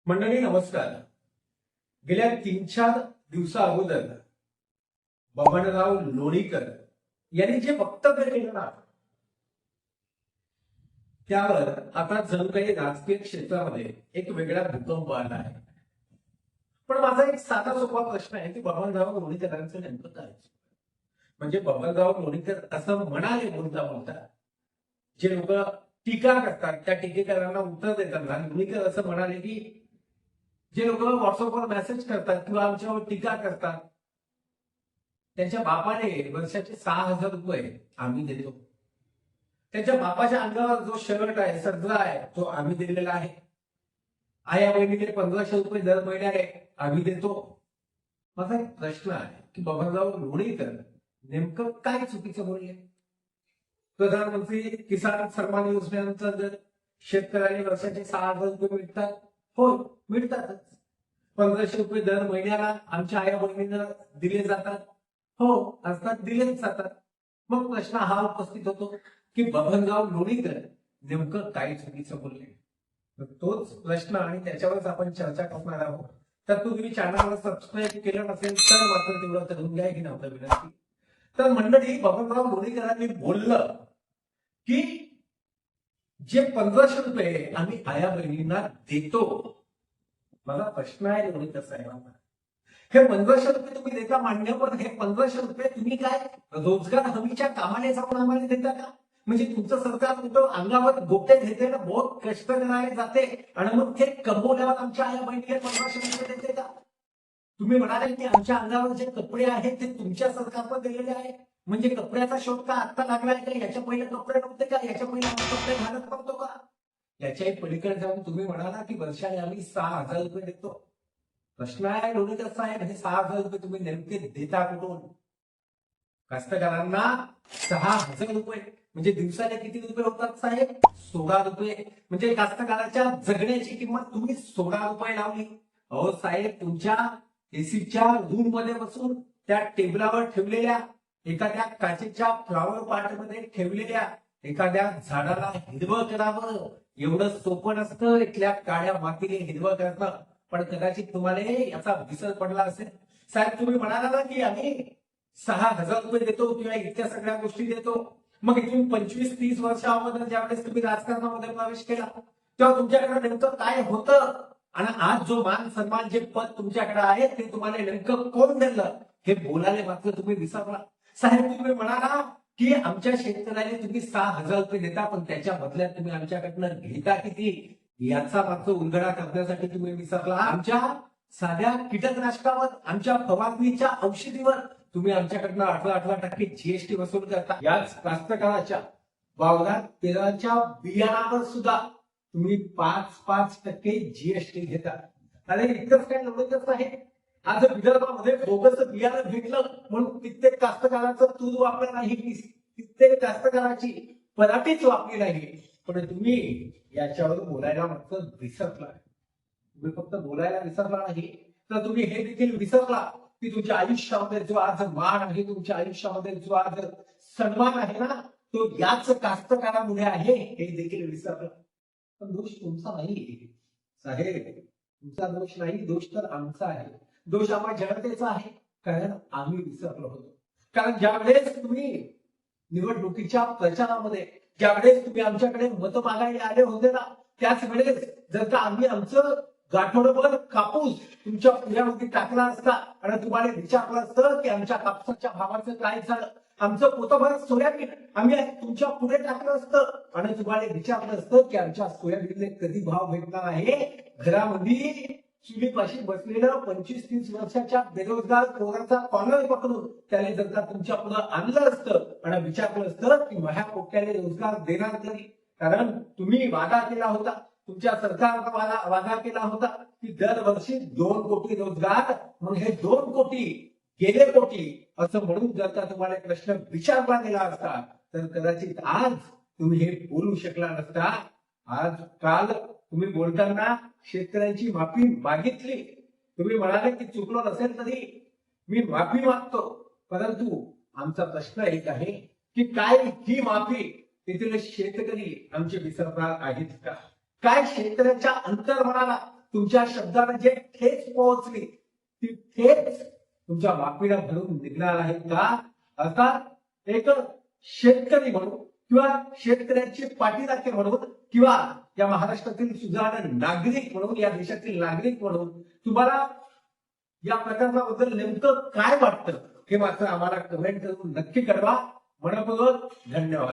मंडळी नमस्कार. गेल्या 3-4 दिवसा अगोदर बबनराव लोणीकर यांनी जे वक्तव्य केलं ना, त्यावर आता जणू काही राजकीय क्षेत्रामध्ये एक वेगळा भूकंप आला आहे. पण माझा एक साधा सोपा प्रश्न आहे की बबनराव लोणीकरांचं नेमकं काय? म्हणजे बबनराव लोणीकर असं म्हणाले बोलता बोलता, जे लोक टीका करतात त्या टीकेकरांना उत्तर देताना लोणीकर असं म्हणाले की जे लोक व्हॉट्सअपवर मेसेज करतात किंवा आमच्यावर टीका करतात त्यांच्या बापाने वर्षाचे 6,000 रुपये आम्ही देतो. त्यांच्या बापाच्या अंगावर जो शर्ट आहे, सदरा आहे, तो आम्ही दिलेला आहे. आया बहिणीकडे 1,500 रुपये दर महिन्याने आम्ही देतो. माझा एक प्रश्न आहे की बबनराव लोणीकर नेमकं काय चुकीचं बोलले? प्रधानमंत्री किसान सन्मान योजनेअंतर्गत शेतकऱ्यांनी वर्षाचे 6,000 रुपये मिळतात. हो, मिळतातच. 1,500 रुपये दर महिन्याला आमच्या आया बहिणींना दिले जातात. हो, अर्थात दिलेच जातात. मग प्रश्न हा उपस्थित होतो की बबनराव लोणीकर नेमकं काय चुकीचं बोलले? तोच प्रश्न आणि त्याच्यावरच आपण चर्चा करणार आहोत. तर तुम्ही चॅनलला सबस्क्राईब केलं नसेल तर मात्र तेवढं करून घ्या ही नव्हतं विनंती. तर मंडळी, बबनराव लोणीकरांनी बोललं की जे 1,500 रुपये आम्ही आया बहिणींना देतो, माझा प्रश्न आहे लोणीकर साहेबांना, हे 1,500 रुपये तुम्ही देता मान्य, पण हे 1,500 रुपये तुम्ही काय रोजगार हमीच्या कामाने जाऊन आम्हाला देता का? म्हणजे तुमचं सरकार कुठं अंगावर गोटे घेते ना, बहुत कष्ट करायला जाते आणि मग ते कमवल्यावर आमच्या आया बहिणीला 1,500 रुपये देते का? तुम्ही म्हणाले की आमच्या अंगावर जे कपडे आहेत ते तुमच्या सरकारनं दिलेले आहे. म्हणजे कपड्याचा शोध का आता लागलाय का? याच्या पहिले कपडे नव्हते का? याच्या पहिले आम्ही कपडे घालत नव्हतो का? याच्याही पलीकडे जाऊन तुम्ही म्हणाला की वर्षाने आम्ही 6,000 रुपये देतो. प्रश्न आहे लोणीकर साहेब, हे 6,000 रुपये तुम्ही नेमके देता कुठून? कास्तकारांना 6,000 रुपये म्हणजे दिवसाला किती रुपये होतात साहेब? 16 रुपये. म्हणजे कास्तकाराच्या जगण्याची किंमत तुम्ही 16 रुपये लावली. अहो साहेब, तुमच्या एसीच्या रूम मध्ये बसून त्या टेबलावर ठेवलेल्या एखाद्या काचेच्या फ्लॉवर पॉटमध्ये ठेवलेल्या एखाद्या झाडाला हिरवं करावं एवढं सोपं नसतं इथल्या काळ्या मातीने हिरवं करणं. पण कदाचित तुम्हाला याचा विसर पडला असेल. साहेब, तुम्ही म्हणाला ना की आम्ही 6,000 रुपये देतो किंवा इतक्या सगळ्या गोष्टी देतो. मग इथून 25-30 वर्षामध्ये ज्यावेळेस तुम्ही राजकारणामध्ये प्रवेश केला तेव्हा तुमच्याकडे नेमकं काय होतं? आणि आज जो मान सन्मान, जे पद तुमच्याकडे आहे ते तुम्हाला नेमकं कोण दिलं हे बोलायला मात्र तुम्ही विसरला. साहेब, तुम्ही म्हणाला की आमच्या शेतकऱ्याने तुम्ही 6,000 रुपये देता, पण त्याच्या बदल्यात तुम्ही आमच्याकडनं घेता किती याचा मात्र उलगडा करण्यासाठी तुम्ही विसरला. आमच्या साध्या कीटकनाशकावर, आमच्या फवारणीच्या औषधीवर तुम्ही आमच्याकडनं 18% जीएसटी वसूल करता. याच कास्तकाराच्या वावरात पेराच्या बियाणावर सुद्धा तुम्ही 5% जीएसटी घेता. अरे इतकंच काय नव्हतं आहे? आज विदर्भामध्ये बोगस बियाणं भेटलं म्हणून कित्येक कास्तकाराचं तूर वापरलं नाही, कित्येक कास्तकाराची पराठीच वापरली नाही. पण तुम्ही याच्यावर बोलायला मात्र विसरला. तुम्ही फक्त बोलायला विसरला नाही, तर तुम्ही हे देखील विसरला की तुमच्या आयुष्यामध्ये जो आज मान आहे, तुमच्या आयुष्यामध्ये जो आज सन्मान आहे ना, तो याच कास्तकारामुळे आहे हे देखील विसरला. पण दोष तुमचा नाही साहेब, तुमचा दोष नाही, दोष तर आमचा आहे. दोष आम्हा जनतेचा आहे, कारण आम्ही विसरलो होतो. कारण ज्यावेळेस तुम्ही निवडणुकीच्या प्रचारामध्ये ज्यावेळेस तुम्ही आमच्याकडे मतं मागायला आले होते ना, त्याच वेळेस जर का आम्ही आमचं गाठोडभर कापूस तुमच्या पुण्यामध्ये टाकला असता आणि तुम्हाला विचारलं असतं की आमच्या कापसाच्या भावाचं काय झालं, आमचं पोतभर सोयाबीन आम्ही तुमच्या पुढे टाकलं असतं आणि तुम्हाला विचारलं असतं की आमच्या सोयाबीनने कधी भाव भेटणार आहे. घरामध्ये चुलीपाशी बसलेलं 25-30 वर्षाच्या बेरोजगार पोराचा कॉलर पकडून त्याने जर का तुमच्या पुढे आणलं असतं आणि विचारलं असतं की माझ्या पोट्याने रोजगार देणार तरी. कारण तुम्ही वादा केला होता, तुमच्या सरकारनं वादा केला होता की दरवर्षी 2 कोटी रोजगार, मग हे 2 कोटी गेले कोटी असं म्हणून जर का तुम्हाला प्रश्न विचारला गेला असता तर कदाचित आज तुम्ही हे बोलू शकला नसता. आज काल तुम्ही बोलताना शेतकऱ्यांची माफी मागितली. तुम्ही म्हणाले की चुकलो नसेल तरी मी माफी मागतो, परंतु आमचा प्रश्न एक आहे की काय ही माफी तिथले शेतकरी आमचे विसरणार आहेत का? काय शेतकऱ्याच्या अंतर्मनाला तुमच्या शब्दाला जे ठेच पोहोचली ती ठेच तुमच्या वापीला भरून निघणार आहे का? अर्थात एक शेतकरी म्हणून किंवा शेतकऱ्यांची पाठीराखे म्हणून किंवा या महाराष्ट्रातील सुजाण नागरिक म्हणून, या देशातील नागरिक म्हणून तुम्हाला या प्रकरणाबद्दल नेमकं काय वाटतं हे मात्र आम्हाला कमेंट करून नक्की कळवा. मनपूर्वक धन्यवाद.